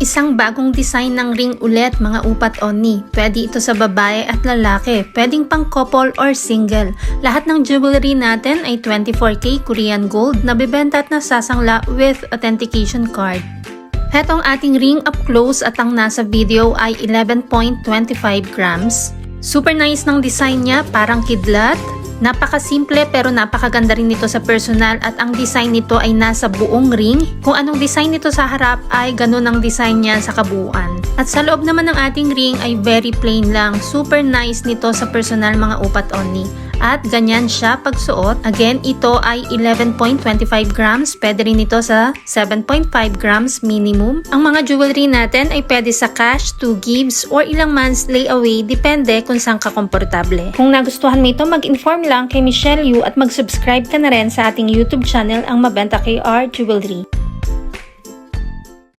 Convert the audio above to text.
Isang bagong design ng ring ulit mga upat Onni. Pwede ito sa babae at lalaki. Pwedeng pang couple or single. Lahat ng jewelry natin ay 24K Korean gold na bibenta at nasasangla with authentication card. Hetong ating ring up close at ang nasa video ay 11.25 grams. Super nice ng design niya, parang kidlat. Napakasimple pero napakaganda rin nito sa personal at ang design nito ay nasa buong ring. Kung anong design nito sa harap ay ganun ang design niya sa kabuuan. At sa loob naman ng ating ring ay very plain lang. Super nice nito sa personal mga upat Onni. At ganyan siya pagsuot. Again, ito ay 11.25 grams. Pwede rin ito sa 7.5 grams minimum. Ang mga jewelry natin ay pwede sa cash, 2 gifts, or ilang months layaway. Depende kung saan ka komportable. Kung nagustuhan mo ito, mag-inform lang kay Michelle Yu at mag-subscribe ka na rin sa ating YouTube channel ang Mabenta KR Jewelry.